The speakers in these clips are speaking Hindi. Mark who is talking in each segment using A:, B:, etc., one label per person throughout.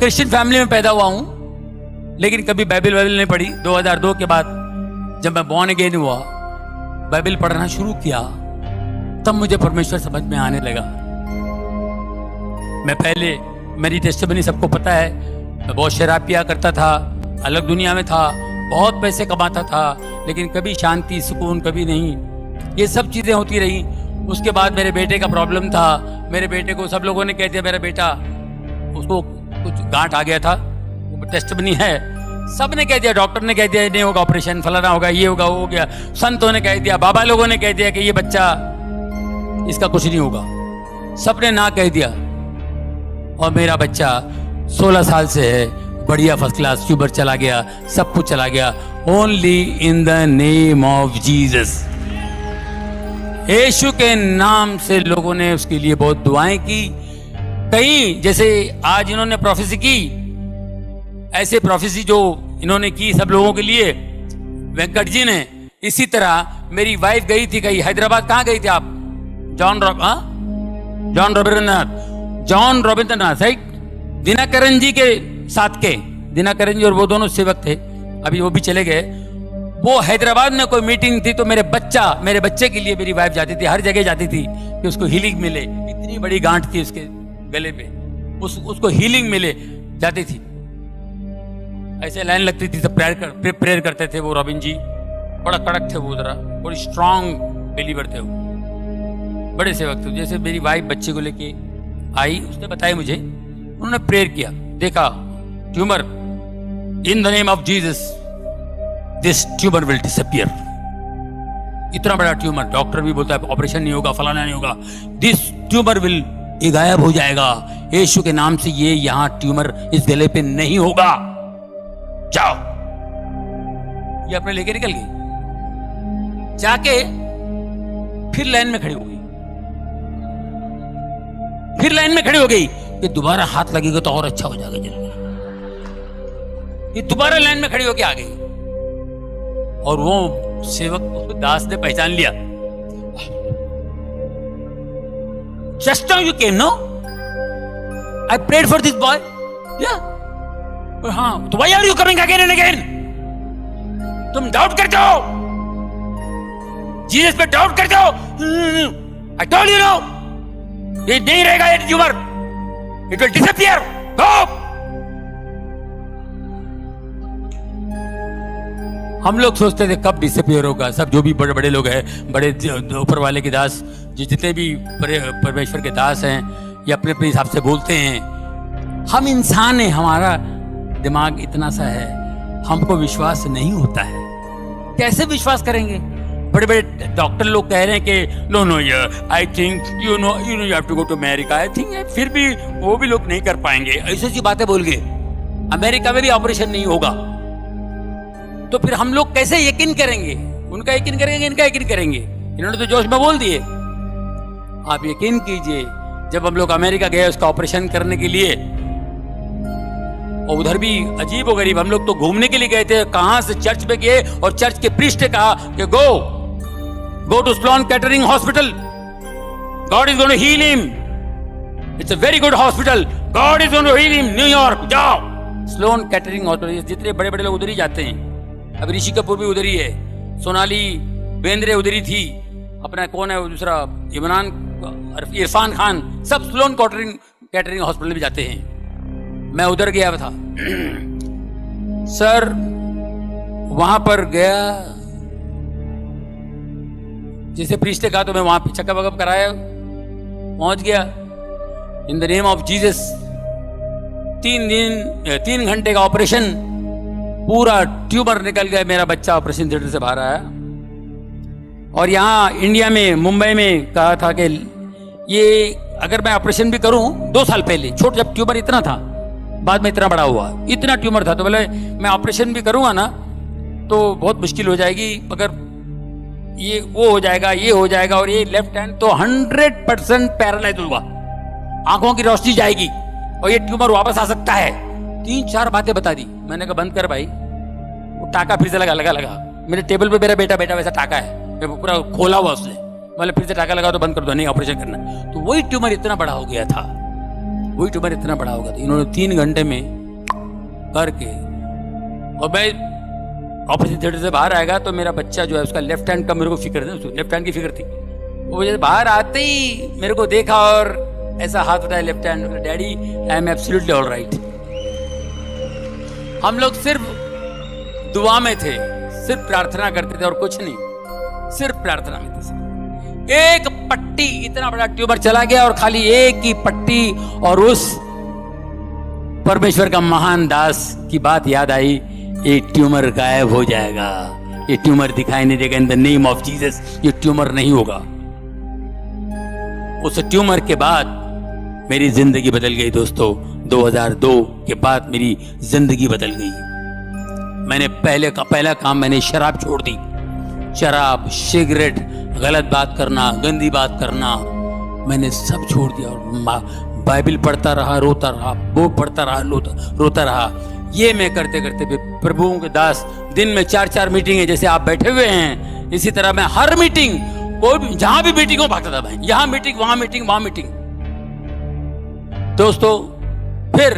A: क्रिश्चियन फैमिली में पैदा हुआ हूं, लेकिन कभी बाइबल नहीं पढ़ी। 2002 के बाद जब मैं बॉर्न अगेन हुआ, बाइबल पढ़ना शुरू किया, तब मुझे परमेश्वर समझ में आने लगा। मैं पहले, मेरी टेस्टिमनी सबको पता है, मैं बहुत शराब पिया करता था, अलग दुनिया में था, बहुत पैसे कमाता था, लेकिन कभी शांति सुकून कभी नहीं। ये सब चीज़ें होती रही। उसके बाद मेरे बेटे का प्रॉब्लम था। मेरे बेटे को सब लोगों ने कह दिया, मेरा बेटा, उसको कुछ गांठ आ गया था, टेस्टिमनी है, सब ने कह दिया, डॉक्टर ने कह दिया नहीं होगा, ऑपरेशन फलाना होगा, ये होगा, वो हो गया, संतों ने कह दिया, बाबा लोगों ने कह दिया कि ये बच्चा, इसका कुछ नहीं होगा, सबने ना कह दिया। और मेरा बच्चा 16 साल से है, बढ़िया फर्स्ट क्लास, ट्यूबर चला गया, सब कुछ चला गया, only in the name of Jesus. यीशु के नाम से लोगों ने उसके लिए बहुत दुआएं की। कई, जैसे आज इन्होंने प्रोफेसी की, ऐसे प्रोफेसी जो इन्होंने की सब लोगों के लिए, वेंकट जी ने, इसी तरह मेरी वाइफ गई थी कहीं हैदराबाद। कहाँ गई थी आप? John Ravindranath, right? दिनकरन जी के साथ के, दिनकरन जी और वो दोनों सेवक थे, अभी वो भी चले गए। वो हैदराबाद में कोई मीटिंग थी, तो मेरे बच्चे के लिए मेरी वाइफ जाती थी, हर जगह जाती थी कि उसको हीलिंग मिले। इतनी बड़ी गांठ थी उसके गले पे, उसको हीलिंग मिले, जाती थी। ऐसे लाइन लगती थी, सब प्रेयर करते थे। वो रॉबिन जी बड़ा कड़क थे, वो जरा बड़ी स्ट्रांग बिलीवर थे, वो बड़े सेवक थे। जैसे मेरी वाइफ बच्चे को लेके आई, उसने बताया मुझे, उन्होंने प्रेयर किया, देखा tumour, in the name of Jesus this tumour will disappear. इतना बड़ा ट्यूमर, डॉक्टर भी बोलता है ऑपरेशन नहीं होगा, फलाना नहीं होगा, दिस ट्यूमर विल, ये गायब हो जाएगा यीशु के नाम से, ये यहां ट्यूमर इस गले पे नहीं होगा, जाओ। ये अपने लेके निकल गई, जाके फिर लाइन में खड़ी हो गई, फिर लाइन में खड़ी हो गई कि दोबारा हाथ लगेगा तो और अच्छा हो जाएगा, जरूर। ये दोबारा लाइन में खड़ी होके आ गई, और वो सेवक, उसको दास ने पहचान लिया। Just now you came, no? I prayed for this boy. Yeah. हाँ, तो why are you coming again and again? तुम डाउट करते हो, जीसस पे डाउट करते हो। I told you no. ये नहीं रहेगा, ये tumour, it will disappear. Go. हम लोग सोचते थे कब डिसअपियर होगा। सब जो भी बड़े बड़े लोग हैं, बड़े ऊपर वाले के दास, जितने भी परमेश्वर के दास हैं, ये अपने अपने हिसाब से बोलते हैं। हम इंसान हैं, हमारा दिमाग इतना सा है, हमको विश्वास नहीं होता है। कैसे विश्वास करेंगे? बड़े बड़े डॉक्टर लोग कह रहे हैं कि no I think you have to go to America, I think, फिर भी वो भी लोग नहीं कर पाएंगे, ऐसी ऐसी बातें बोल गए। अमेरिका में भी ऑपरेशन नहीं होगा, तो फिर हम लोग कैसे यकीन करेंगे? उनका यकीन करेंगे, इनका यकीन करेंगे? इन्होंने तो जोश में बोल दिए। आप यकीन कीजिए, जब हम लोग अमेरिका गए उसका ऑपरेशन करने के लिए, और उधर भी अजीब और गरीब, हम लोग तो घूमने के लिए गए थे, कहां से चर्च में गए, और चर्च के प्रीस्ट ने कहा कि go to Sloan Kettering hospital, God is going to heal him, it's a very good hospital, God is going to heal him, New York जाओ। स्लोन कैटरिंग हॉस्पिटल, जितने बड़े बड़े लोग उधर ही जाते हैं। अब ऋषि कपूर भी उधर ही है, सोनाली बेंद्रे उधर ही थी, अपना कौन है वो दूसरा, इरफान खान, सब स्लोन कैटरिंग हॉस्पिटल भी जाते हैं। मैं उधर गया था सर, वहां पर गया, जैसे प्रीस्ट ने कहा, तो मैं वहां पे चेकअप वकअप कराया, पहुंच गया। इन द नेम ऑफ जीसस, 3 घंटे का ऑपरेशन, पूरा ट्यूमर निकल गया, मेरा बच्चा ऑपरेशन थिएटर से बाहर आया। और यहाँ इंडिया में, मुंबई में कहा था कि ये अगर मैं ऑपरेशन भी करूं, 2 साल पहले, छोटा जब ट्यूमर इतना था, बाद में इतना बड़ा हुआ, इतना ट्यूमर था, तो बोले मैं ऑपरेशन भी करूंगा ना तो बहुत मुश्किल हो जाएगी, मगर ये वो हो जाएगा, ये हो जाएगा, और ये लेफ्ट हैंड तो 100% पैरालाइज होगा, आंखों की रोशनी जाएगी, और ये ट्यूमर वापस आ सकता है। 3-4 बातें बता दी। मैंने कहा बंद कर भाई। वो टाका फिर से लगा मेरे टेबल पे, मेरा बेटा वैसा टाका है, पूरा खोला हुआ उसने, मतलब फिर से टाका लगा तो बंद कर दो, नहीं ऑपरेशन करना। तो वही ट्यूमर इतना बड़ा हो गया था। वही ट्यूमर इतना बड़ा होगा। तो इन्होंने 3 घंटे में करके, और मैं ऑपरेशन थिएटर से बाहर आएगा तो मेरा बच्चा जो है उसका लेफ्ट हैंड का मेरे को फिक्र थी, लेफ्ट हैंड की फिक्र थी। वो जैसे बाहर आते ही मेरे को देखा और ऐसा हाथ उठाया left hand, daddy I am absolutely all right. हम लोग सिर्फ दुआ में थे, सिर्फ प्रार्थना करते थे और कुछ नहीं, सिर्फ प्रार्थना में थे। एक पट्टी, इतना बड़ा ट्यूमर चला गया और खाली एक ही पट्टी, और उस परमेश्वर का महान दास की बात याद आई, ये ट्यूमर गायब हो जाएगा, ये ट्यूमर दिखाई नहीं देगा, इन द नेम ऑफ जीसस ये ट्यूमर नहीं होगा। उस ट्यूमर के बाद मेरी जिंदगी बदल गई दोस्तों। 2002 के बाद मेरी जिंदगी बदल गई। मैंने पहला काम मैंने शराब छोड़ दी। शराब, सिगरेट, गलत बात करना, गंदी बात करना, मैंने सब छोड़ दिया और बाइबल पढ़ता रहा, रोता रहा, वो पढ़ता रहा, रोता रहा। ये मैं करते करते भी प्रभुओं के दास दिन में 4-4 मीटिंग, जैसे आप बैठे हुए हैं इसी तरह मैं हर मीटिंग, कोई भी जहां भी मीटिंग हो भागता था मैं, यहां मीटिंग, वहां मीटिंग, वहां मीटिंग। दोस्तों फिर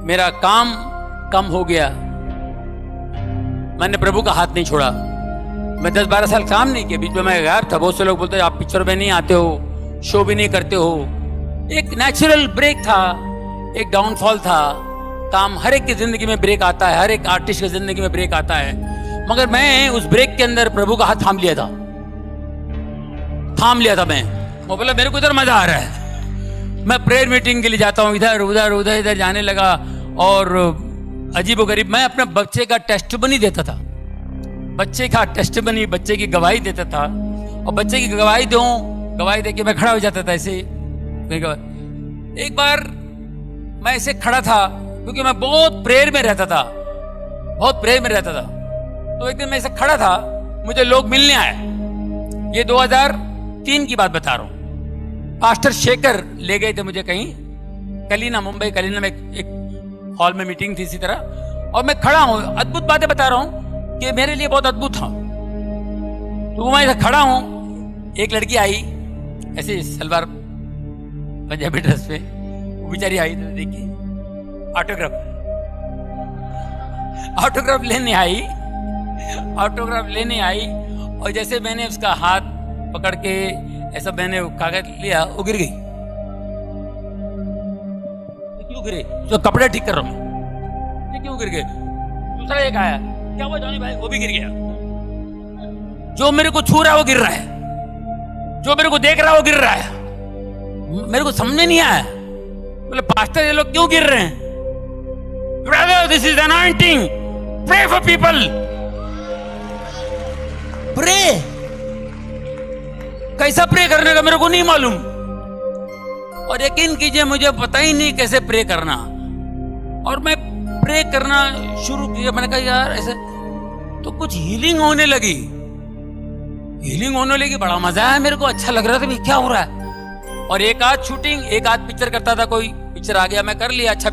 A: मेरा काम कम हो गया, मैंने प्रभु का हाथ नहीं छोड़ा। मैं 10-12 साल काम नहीं किया, बीच में मैं गायब था। बहुत से लोग बोलते आप पिक्चर में नहीं आते हो, शो भी नहीं करते हो। एक नेचुरल ब्रेक था, एक डाउनफॉल था। काम हर एक की जिंदगी में ब्रेक आता है, हर एक आर्टिस्ट की जिंदगी में ब्रेक आता है, मगर मैं उस ब्रेक के अंदर प्रभु का हाथ थाम लिया था मैं। वो बोला मेरे को इधर मजा आ रहा है, मैं प्रेयर मीटिंग के लिए जाता हूँ, इधर उधर उधर इधर जाने लगा। और अजीबोगरीब मैं अपने बच्चे का टेस्टिमनी देता था, बच्चे का टेस्टिमनी, बच्चे की गवाही देता था। और बच्चे की गवाही दे के मैं खड़ा हो जाता था ऐसे। एक बार मैं ऐसे खड़ा था क्योंकि मैं बहुत प्रेयर में रहता था, तो एक दिन मैं ऐसे खड़ा था, मुझे लोग मिलने आए। ये 2003 की बात बता रहा हूं। पास्टर शेखर ले गए थे मुझे कहीं कलीना, मुंबई कलीना में एक हॉल में मीटिंग थी इसी तरह, और मैं खड़ा हूं, अद्भुत बातें बता रहा हूं कि मेरे लिए बहुत अद्भुत था। तो मैं ऐसे खड़ा हूं, एक लड़की आई ऐसे सलवार पंजाबी ड्रेस पे, वो बेचारी आई तो देखिए ऑटोग्राफ लेने आई। और जैसे मैंने उसका हाथ पकड़ के ऐसा मैंने कागज लिया, वो गिर गई। क्यों गिरे? तो कपड़े ठीक कर रहा हूं मैं, ये क्यों गिर गए? दूसरा एक आया, क्या हुआ जॉनी भाई? वो भी गिर गया। जो मेरे को छू रहा है वो गिर रहा है, जो मेरे को देख रहा है वो गिर रहा है। मेरे को समझ नहीं आया, बोले पास्टर ये लोग क्यों गिर रहे हैं? Brother this is anointing, pray for people. Pray कैसा प्रे करने का मेरे को नहीं मालूम, और यकीन कीजिए मुझे पता ही नहीं कैसे प्रे करना। और मैं प्रे करना शुरू किया, मैंने कहा यार ऐसे तो कुछ हीलिंग होने लगी, बड़ा मजा आया मेरे को, अच्छा लग रहा था क्या हो रहा है। और एक आध शूटिंग, एक आध पिक्चर करता था, कोई पिक्चर आ गया मैं कर लिया, अच्छा